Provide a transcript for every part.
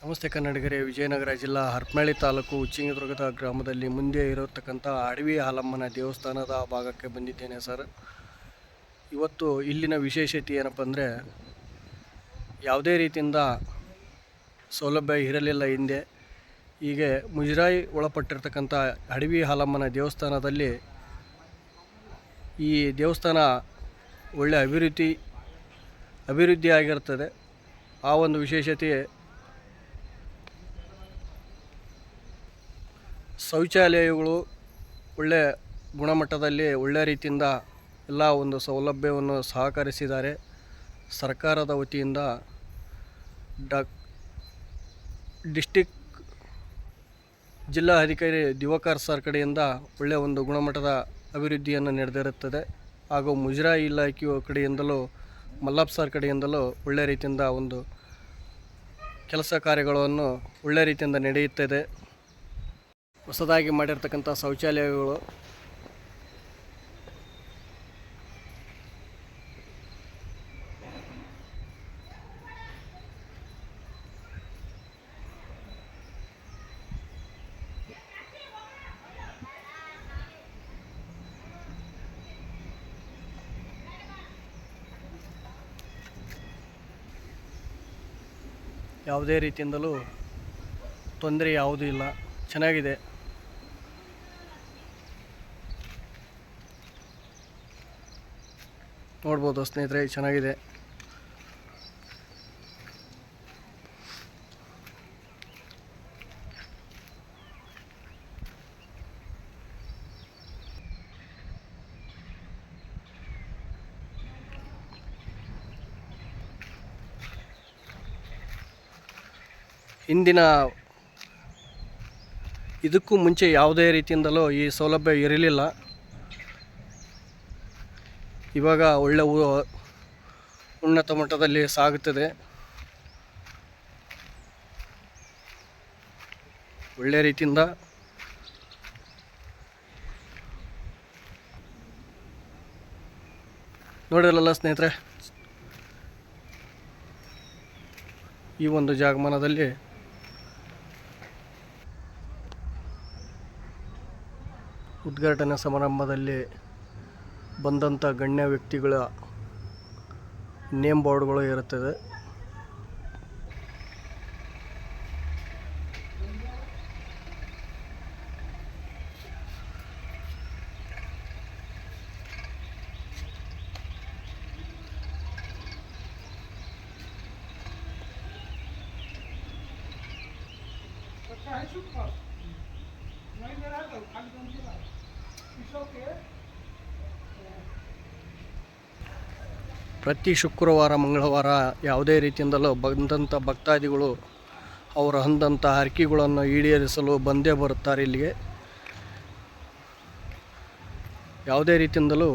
ನಮಸ್ತೆ ಕನ್ನಡಿಗರೇ. ವಿಜಯನಗರ ಜಿಲ್ಲಾ ಹರಪನಹಳ್ಳಿ ತಾಲೂಕು ಉಚ್ಚಿಂಗಿದುರ್ಗದ ಗ್ರಾಮದಲ್ಲಿ ಮುಂದೆ ಇರತಕ್ಕಂಥ ಅಡವಿ ಹಾಲಮ್ಮನ ದೇವಸ್ಥಾನದ ಭಾಗಕ್ಕೆ ಬಂದಿದ್ದೇನೆ ಸರ್. ಇವತ್ತು ಇಲ್ಲಿನ ವಿಶೇಷತೆ ಏನಪ್ಪ ಅಂದರೆ, ಯಾವುದೇ ರೀತಿಯಿಂದ ಸೌಲಭ್ಯ ಇರಲಿಲ್ಲ ಹಿಂದೆ. ಹೀಗೆ ಮುಜರಾಯಿ ಒಳಪಟ್ಟಿರ್ತಕ್ಕಂಥ ಅಡವಿ ಹಾಲಮ್ಮನ ದೇವಸ್ಥಾನದಲ್ಲಿ ಈ ದೇವಸ್ಥಾನ ಒಳ್ಳೆ ಅಭಿವೃದ್ಧಿ ಆಗಿರ್ತದೆ. ಆ ಒಂದು ವಿಶೇಷತೆ ಶೌಚಾಲಯಗಳು ಒಳ್ಳೆಯ ಗುಣಮಟ್ಟದಲ್ಲಿ ಒಳ್ಳೆಯ ರೀತಿಯಿಂದ ಎಲ್ಲ ಒಂದು ಸೌಲಭ್ಯವನ್ನು ಸಹಕರಿಸಿದ್ದಾರೆ. ಸರ್ಕಾರದ ವತಿಯಿಂದ ಡಿಸ್ಟಿಕ್ ಜಿಲ್ಲಾ ಅಧಿಕಾರಿ ದಿವಾಕರ್ ಸರ್ ಕಡೆಯಿಂದ ಒಳ್ಳೆಯ ಒಂದು ಗುಣಮಟ್ಟದ ಅಭಿವೃದ್ಧಿಯನ್ನು ನಡೆದಿರುತ್ತದೆ. ಹಾಗೂ ಮುಜರಾಯಿ ಇಲಾಖೆಯ ಕಡೆಯಿಂದಲೂ ಮಲ್ಲಪ್ಪ ಸರ್ ಕಡೆಯಿಂದಲೂ ಒಳ್ಳೆಯ ರೀತಿಯಿಂದ ಒಂದು ಕೆಲಸ ಕಾರ್ಯಗಳನ್ನು ಒಳ್ಳೆಯ ರೀತಿಯಿಂದ ನಡೆಯುತ್ತದೆ. ಹೊಸದಾಗಿ ಮಾಡಿರ್ತಕ್ಕಂಥ ಶೌಚಾಲಯಗಳು ಯಾವುದೇ ರೀತಿಯಿಂದಲೂ ತೊಂದರೆ ಯಾವುದೂ ಇಲ್ಲ, ಚೆನ್ನಾಗಿದೆ. ನೋಡ್ಬೋದು ಸ್ನೇಹಿತರೆ, ಚೆನ್ನಾಗಿದೆ. ಹಿಂದಿನ ಇದಕ್ಕೂ ಮುಂಚೆ ಯಾವುದೇ ರೀತಿಯಿಂದಲೂ ಈ ಸೌಲಭ್ಯ ಇರಲಿಲ್ಲ. ಇವಾಗ ಒಳ್ಳೆ ಉನ್ನತ ಮಟ್ಟದಲ್ಲಿ ಸಾಗುತ್ತದೆ. ಒಳ್ಳೆಯ ರೀತಿಯಿಂದ ನೋಡಿರಲ್ಲ ಸ್ನೇಹಿತರೆ, ಈ ಒಂದು ಜಾಗಮಾನದಲ್ಲಿ ಉದ್ಘಾಟನಾ ಸಮಾರಂಭದಲ್ಲಿ ಬಂದಂಥ ಗಣ್ಯ ವ್ಯಕ್ತಿಗಳ ನೇಮ್ ಬೋರ್ಡ್ಗಳು ಇರುತ್ತದೆ. ಪ್ರತಿ ಶುಕ್ರವಾರ ಮಂಗಳವಾರ ಯಾವುದೇ ರೀತಿಯಿಂದಲೂ ಬಂದಂಥ ಭಕ್ತಾದಿಗಳು ಅವರ ಅಂದಂಥ ಹರಕೆಗಳನ್ನು ಈಡೇರಿಸಲು ಬಂದೇ ಬರುತ್ತಾರೆ ಇಲ್ಲಿಗೆ. ಯಾವುದೇ ರೀತಿಯಿಂದಲೂ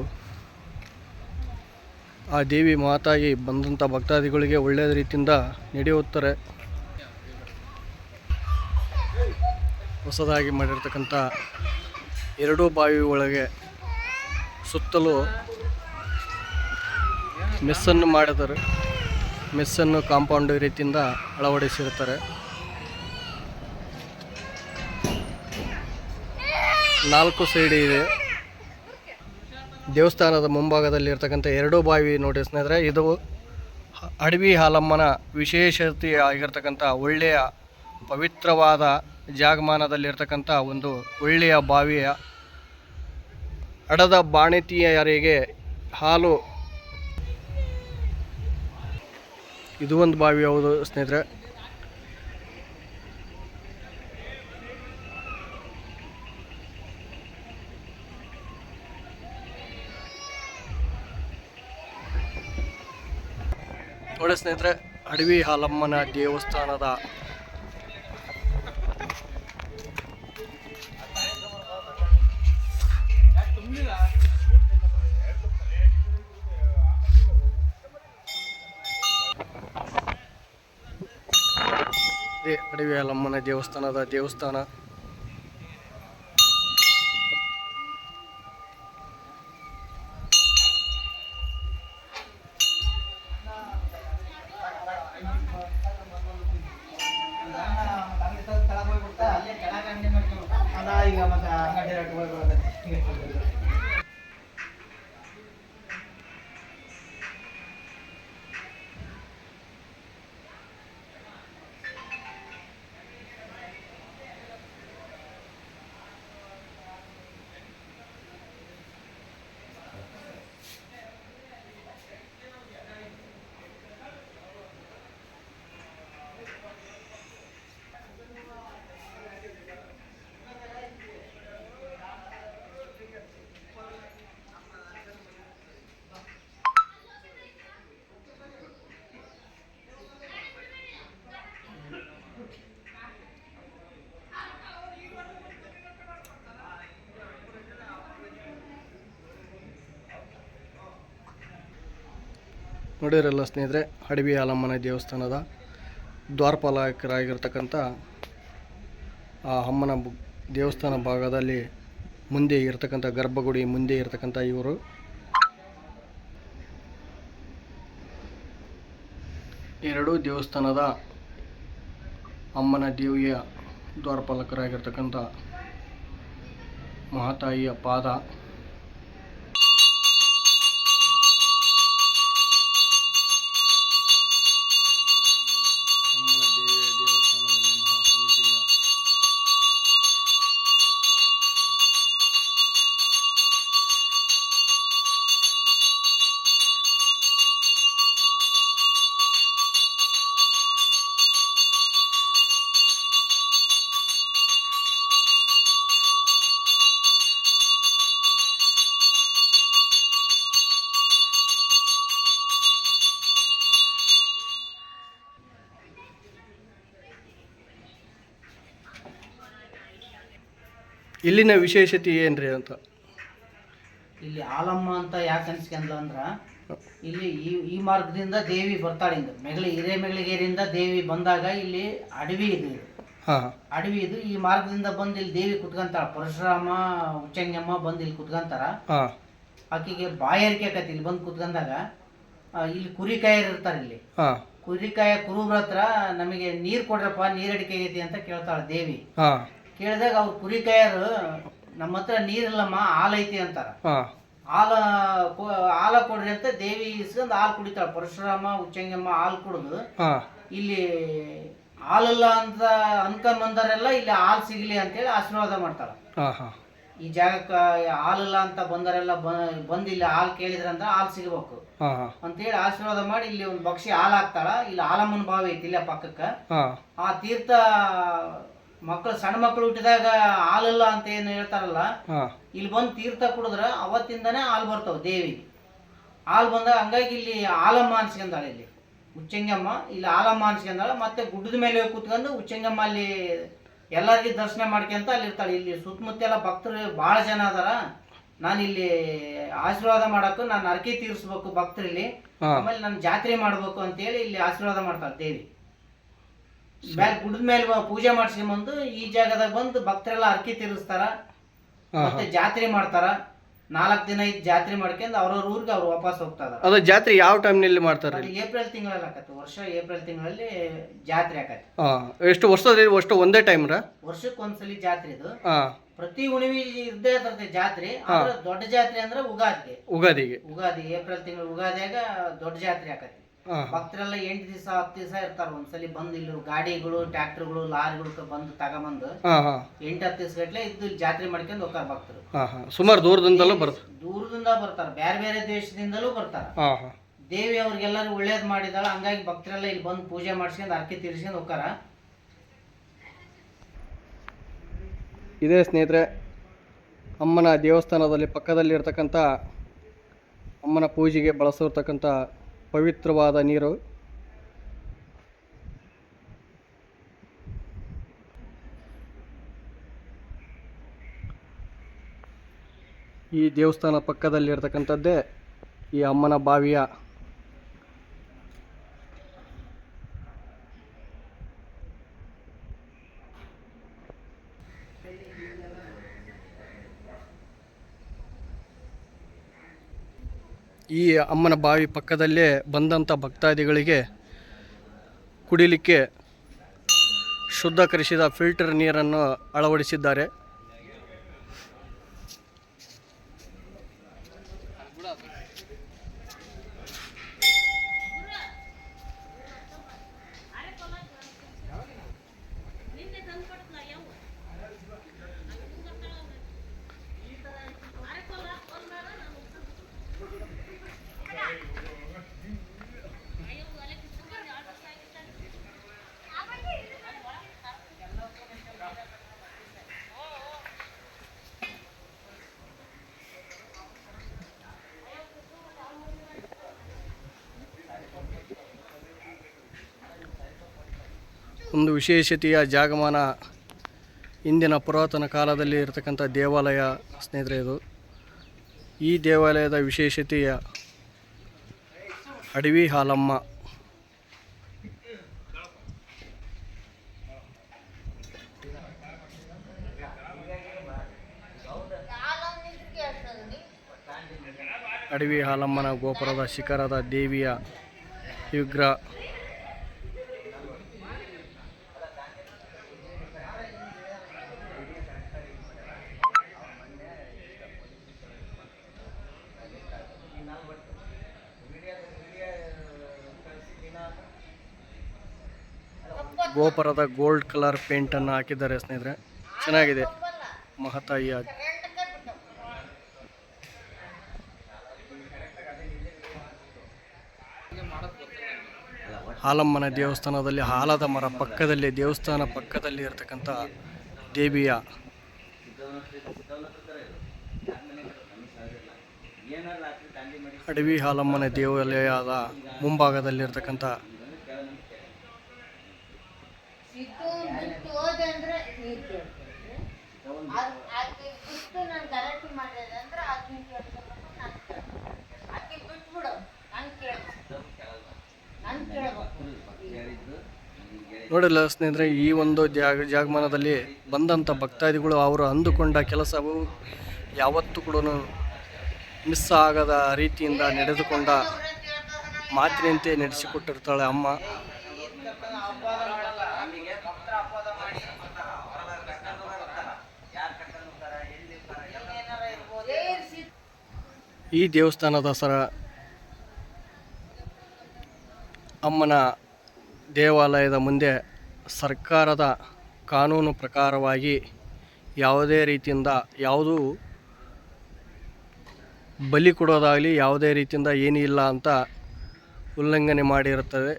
ಆ ದೇವಿ ಮಾತಾಯಿ ಬಂದಂಥ ಭಕ್ತಾದಿಗಳಿಗೆ ಒಳ್ಳೆಯ ರೀತಿಯಿಂದ ನಡೆಯುತ್ತಾರೆ. ಹೊಸದಾಗಿ ಮಾಡಿರ್ತಕ್ಕಂಥ ಎರಡೂ ಬಾವಿ ಒಳಗೆ ಸುತ್ತಲೂ ಮೆಸ್ಸನ್ನು ಮಾಡಿದ್ದಾರೆ. ಮೆಸ್ಸನ್ನು ಕಾಂಪೌಂಡ್ ರೀತಿಯಿಂದ ಅಳವಡಿಸಿರ್ತಾರೆ. 4 ಸೈಡ್ ಇದೆ. ದೇವಸ್ಥಾನದ ಮುಂಭಾಗದಲ್ಲಿ ಇರ್ತಕ್ಕಂಥ ಎರಡೂ ಬಾವಿ ನೋಡಿ ಸ್ನೇಹಿತರೆ, ಇದು ಅಡವಿ ಹಾಲಮ್ಮನ ವಿಶೇಷತೆ ಆಗಿರ್ತಕ್ಕಂಥ ಒಳ್ಳೆಯ ಪವಿತ್ರವಾದ ಜಾಗಮಾನದಲ್ಲಿರ್ತಕ್ಕಂಥ ಒಂದು ಒಳ್ಳೆಯ ಬಾವಿಯ ಹಡದ ಬಾಣತಿಯರಿಗೆ ಹಾಲು. ಇದು ಒಂದು ಬಾವಿ ಹೌದು ಸ್ನೇಹಿತರೆ. ನೋಡಿ ಸ್ನೇಹಿತರೆ, ಅಡವಿ ಹಾಲಮ್ಮನ ದೇವಸ್ಥಾನದ ಅಡವಿ ಹಾಲಮ್ಮನ ದೇವಸ್ಥಾನ ನೋಡಿರಲ್ಲ ಸ್ನೇಹಿತರೆ, ಅಡವಿ ಹಾಲಮ್ಮನ ದೇವಸ್ಥಾನದ ದ್ವಾರಪಾಲಕರಾಗಿರ್ತಕ್ಕಂಥ ಆ ಅಮ್ಮನ ದೇವಸ್ಥಾನ ಭಾಗದಲ್ಲಿ ಮುಂದೆ ಇರತಕ್ಕಂಥ ಗರ್ಭಗುಡಿ ಮುಂದೆ ಇರತಕ್ಕಂಥ ಇವರು ಎರಡೂ ದೇವಸ್ಥಾನದ ಅಮ್ಮನ ದೇವಿಯ ದ್ವಾರಪಾಲಕರಾಗಿರ್ತಕ್ಕಂಥ ಮಹಾತಾಯಿಯ ಪಾದ. ಅಮ್ಮನ ದೇವಿಯ ದೇವಸ್ಥಾನದಲ್ಲಿ ಮಹಾಪೂಜೆಯ ಇಲ್ಲಿನ ವಿಶೇಷತೆ ಏನ್ರಿ ಅಂತ? ಇಲ್ಲಿ ಹಾಲಮ್ಮ ಅಂತ ಯಾಕೆ ಅನ್ಸ್ಕೊಂಡ್ಲ ಅಂದ್ರ, ಇಲ್ಲಿ ಈ ಮಾರ್ಗದಿಂದ ದೇವಿ ಬರ್ತಾಳೆ. ಹಿಂಗ ಹಿರೇಮೆಗಳಿಗೆರಿಂದ ದೇವಿ ಬಂದಾಗ ಇಲ್ಲಿ ಅಡವಿ ಇದು ಅಡವಿ ಇದು ಈ ಮಾರ್ಗದಿಂದ ಬಂದು ಇಲ್ಲಿ ದೇವಿ ಕುತ್ಕೊಂತಾಳ. ಪರಶುರಾಮ ಉಚ್ಚಂಗಮ್ಮ ಬಂದು ಇಲ್ಲಿ ಕುತ್ಕೊಂತಾರ. ಆಕಿಗೆ ಬಾಯಾರಿಕೆ ಆಕತಿ. ಇಲ್ಲಿ ಬಂದು ಕುತ್ಕೊಂಡಾಗ ಇಲ್ಲಿ ಕುರಿಕಾಯರು ಇರ್ತಾರೆ. ಇಲ್ಲಿ ಕುರಿಕಾಯ ಕುರುಬ್ರ ಹತ್ರ ನಮಗೆ ನೀರ್ ಕೊಡ್ರಪ್ಪ, ನೀರ್ ಅಡಿಕೆ ಆಗೈತಿ ಅಂತ ಕೇಳ್ತಾಳ ದೇವಿ. ಕೇಳಿದಾಗ ಅವ್ರು ಕುರಿಕಾಯರು ನಮ್ಮ ಹತ್ರ ನೀರಿಲ್ಲಮ್ಮ, ಹಾಲು ಐತಿ ಅಂತಾರ. ಹಾಲ ಕೊಡ್ರಿ ಅಂತ ದೇವಿ ಇಸ್ಕೊಂಡ್ ಹಾಲು ಕುಡಿತಾಳ. ಪರಶುರಾಮ ಉಚ್ಚಂಗಮ್ಮ ಹಾಲು ಕುಡಿದು ಇಲ್ಲಿ ಹಾಲಲ್ಲ ಅಂತ ಅನ್ಕೊಂಡ್ ಬಂದಾರೆಲ್ಲ ಇಲ್ಲಿ ಹಾಲು ಸಿಗ್ಲಿ ಅಂತೇಳಿ ಆಶೀರ್ವಾದ ಮಾಡ್ತಾಳ. ಈ ಜಾಗಕ್ಕ ಹಾಲಲ್ಲ ಅಂತ ಬಂದರೆಲ್ಲ ಬಂದ್ ಇಲ್ಲಿ ಹಾಲು ಕೇಳಿದ್ರಂದ್ರ ಹಾಲು ಸಿಗ್ಬೇಕು ಅಂತೇಳಿ ಆಶೀರ್ವಾದ ಮಾಡಿ ಇಲ್ಲಿ ಒಂದು ಬಕ್ಷಿ ಹಾಲು ಹಾಕ್ತಾಳ. ಇಲ್ಲಿ ಹಾಲಮ್ಮನ ಬಾವಿ ಐತಿ ಇಲ್ಲ ಪಕ್ಕಕ್ಕ. ಆ ತೀರ್ಥ ಮಕ್ಕಳು ಸಣ್ಣ ಮಕ್ಕಳು ಹುಟ್ಟಿದಾಗ ಹಾಲಲ್ಲ ಅಂತ ಏನು ಹೇಳ್ತಾರಲ್ಲ, ಇಲ್ಲಿ ಬಂದು ತೀರ್ಥ ಕುಡಿದ್ರ ಅವತ್ತಿಂದಾನೆ ಹಾಲು ಬರ್ತಾವ ದೇವಿಗೆ. ಹಾಲು ಬಂದಾಗ ಹಂಗಾಗಿ ಇಲ್ಲಿ ಹಾಲಮ್ಮ ಅನ್ಸ್ಕೊಂಡಾಳ. ಇಲ್ಲಿ ಉಚ್ಚಂಗಮ್ಮ ಇಲ್ಲಿ ಹಾಲಮ್ಮ ಅನ್ಸ್ಕೊಂಡಾಳ. ಮತ್ತೆ ಗುಡ್ಡದ ಮೇಲೆ ಕೂತ್ಕೊಂಡು ಉಚ್ಚಂಗಮ್ಮ ಅಲ್ಲಿ ಎಲ್ಲರಿಗೂ ದರ್ಶನ ಮಾಡ್ಕೊಂತ ಅಲ್ಲಿ ಇರ್ತಾಳೆ. ಇಲ್ಲಿ ಸುತ್ತಮುತ್ತೆಲ್ಲ ಭಕ್ತರು ಬಹಳ ಜನ ಅದಾರ. ನಾನು ಇಲ್ಲಿ ಆಶೀರ್ವಾದ ಮಾಡಕ್ಕೆ ನಾನು ಅರಕೆ ತೀರಿಸ್ಬೇಕು ಭಕ್ತರಲ್ಲಿ, ಆಮೇಲೆ ನಾನು ಜಾತ್ರೆ ಮಾಡ್ಬೇಕು ಅಂತೇಳಿ ಇಲ್ಲಿ ಆಶೀರ್ವಾದ ಮಾಡ್ತಾಳೆ ದೇವಿ. ಗುಡ್ಡದ ಮೇಲೆ ಪೂಜೆ ಮಾಡಿಸ್ಕೊಂಬಂದು ಈ ಜಾಗದಾಗ ಬಂದು ಭಕ್ತರೆಲ್ಲ ಅರ್ಕಿ ತೀರಿಸ್ತಾರ. ಮತ್ತೆ ಜಾತ್ರೆ ಮಾಡ್ತಾರ. 4 ದಿನ ಇದ್ ಜಾತ್ರೆ ಮಾಡ್ಕೊಂಡು ಅವ್ರವ್ರ ಊರಿಗೆ ಅವ್ರು ವಾಪಸ್ ಹೋಗ್ತಾರ. ಅದು ಜಾತ್ರೆ ಯಾವ ಟೈಮ್ನಲ್ಲಿ ಮಾಡ್ತಾರೆ? ಏಪ್ರಿಲ್ ತಿಂಗಳಲ್ಲಿ ಆಕತಿ. ವರ್ಷ ಏಪ್ರಿಲ್ ತಿಂಗಳಲ್ಲಿ ಜಾತ್ರೆ ಆಕತಿ. ಎಷ್ಟು ವರ್ಷ ಒಂದೇ ಟೈಮ್? ವರ್ಷಕ್ಕೆ ಒಂದ್ಸಲಿ ಜಾತ್ರೆ ಇದು. ಪ್ರತಿ ಹುಣ್ಣಿಮೆ ಇದ್ದೇ ಇರ್ತದೆ ಜಾತ್ರೆ. ಆದ್ರೆ ದೊಡ್ಡ ಜಾತ್ರೆ ಅಂದ್ರೆ ಉಗಾದಿ ಏಪ್ರಿಲ್ ತಿಂಗಳು ಉಗಾದಿಯಾಗ ದೊಡ್ಡ ಜಾತ್ರೆ ಆಕತಿ. ಭಕ್ತರೆಲ್ಲ 8 ದಿವಸ 10 ದಿವಸ ಇರ್ತಾರ. ಒಂದ್ಸಲಿ ಬಂದು ಇಲ್ಲಿ ಗಾಡಿಗಳು ಟ್ರ್ಯಾಕ್ಟರ್ಗಳು ಲಾರಿಗಳು ಬಂದು ತಗೊಂಬಂದು 8-10 ದಿವಸ ಗಟ್ಲೆ ಇದ್ದು ಜಾತ್ರೆ ಮಾಡ್ಕೊಂಡು ಹೋಗ್ತಾರ ಭಕ್ತರು. ಸುಮಾರು ದೂರದಿಂದ ಬರ್ತಾರ. ಬೇರೆ ಬೇರೆ ದೇಶದಿಂದಲೂ ಬರ್ತಾರ. ದೇವಿ ಅವ್ರಿಗೆಲ್ಲರೂ ಒಳ್ಳೇದ್ ಮಾಡಿದಾಳ. ಹಂಗಾಗಿ ಭಕ್ತರೆಲ್ಲ ಇಲ್ಲಿ ಬಂದು ಪೂಜೆ ಮಾಡಿಸ್ಕೊಂಡು ಅರ್ಕೆ ತೀರ್ಸ್ಕೊಂಡು ಹೋಗ್ತಾರ. ಇದೇ ಸ್ನೇಹಿತರೆ, ಅಮ್ಮನ ದೇವಸ್ಥಾನದಲ್ಲಿ ಪಕ್ಕದಲ್ಲಿ ಇರ್ತಕ್ಕಂಥ ಅಮ್ಮನ ಪೂಜೆಗೆ ಬಳಸಿರ್ತಕ್ಕಂಥ ಪವಿತ್ರವಾದ ನೀರು. ಈ ದೇವಸ್ಥಾನ ಪಕ್ಕದಲ್ಲಿರ್ತಕ್ಕಂಥದ್ದೇ ಈ ಅಮ್ಮನ ಬಾವಿಯ ಈ ಅಮ್ಮನ ಬಾವಿ ಪಕ್ಕದಲ್ಲೇ ಬಂದಂಥ ಭಕ್ತಾದಿಗಳಿಗೆ ಕುಡಿಲಿಕ್ಕೆ ಶುದ್ಧೀಕರಿಸಿದ ಫಿಲ್ಟರ್ ನೀರನ್ನು ಅಳವಡಿಸಿದ್ದಾರೆ. ಒಂದು ವಿಶೇಷತೆಯ ಜಾಗಮಾನ ಇಂದಿನ ಪುರಾತನ ಕಾಲದಲ್ಲಿ ಇರತಕ್ಕಂಥ ದೇವಾಲಯ ಸ್ನೇಹಿತರೆ. ಇದು ಈ ದೇವಾಲಯದ ವಿಶೇಷತೆಯ ಅಡವಿ ಹಾಲಮ್ಮ. ಅಡವಿ ಹಾಲಮ್ಮನ ಗೋಪುರದ ಶಿಖರದ ದೇವಿಯ ವಿಗ್ರಹ. ಗೋಪುರದ ಗೋಲ್ಡ್ ಕಲರ್ ಪೇಂಟನ್ನು ಹಾಕಿದ್ದಾರೆ ಸ್ನೇಹಿತರೆ, ಚೆನ್ನಾಗಿದೆ ಮಹತಾಯಿಯಾಗಿ. ಹಾಲಮ್ಮನ ದೇವಸ್ಥಾನದಲ್ಲಿ ಆಲದ ಮರ ಪಕ್ಕದಲ್ಲಿ, ದೇವಸ್ಥಾನ ಪಕ್ಕದಲ್ಲಿ ಇರತಕ್ಕಂಥ ದೇವಿಯ ಅಡವಿ ಹಾಲಮ್ಮನ ದೇವಾಲಯದ ಮುಂಭಾಗದಲ್ಲಿರ್ತಕ್ಕಂಥ ನೋಡಿಲ್ಲ ಸ್ನೇಹಿತರೆ, ಈ ಒಂದು ಜಾಗಮಾನದಲ್ಲಿ ಬಂದಂಥ ಭಕ್ತಾದಿಗಳು ಅವರು ಅಂದುಕೊಂಡ ಕೆಲಸವು ಯಾವತ್ತೂ ಕೂಡ ಮಿಸ್ ಆಗದ ರೀತಿಯಿಂದ ನಡೆದುಕೊಂಡ ಮಾತಿನಂತೆ ನಡೆಸಿಕೊಟ್ಟಿರ್ತಾಳೆ ಅಮ್ಮ. ಈ ದೇವಸ್ಥಾನದ ಅಮ್ಮನ ದೇವಾಲಯದ ಮುಂದೆ ಸರ್ಕಾರದ ಕಾನೂನು ಪ್ರಕಾರವಾಗಿ ಯಾವುದೇ ರೀತಿಯಿಂದ ಯಾವುದೂ ಬಲಿ ಕೊಡೋದಾಗಲಿ ಯಾವುದೇ ರೀತಿಯಿಂದ ಏನೂ ಇಲ್ಲ ಅಂತ ಉಲ್ಲಂಘನೆ ಮಾಡಿರುತ್ತದೆ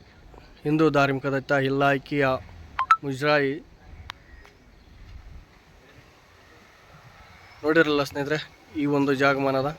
ಹಿಂದೂ ಧಾರ್ಮಿಕ ದತ್ತ ಇಲಾಖೆಯ ಮುಜರಾಯಿ. ನೋಡಿರಲ್ಲ ಸ್ನೇಹಿತರೆ ಈ ಒಂದು ಜಾಗಮಾನದ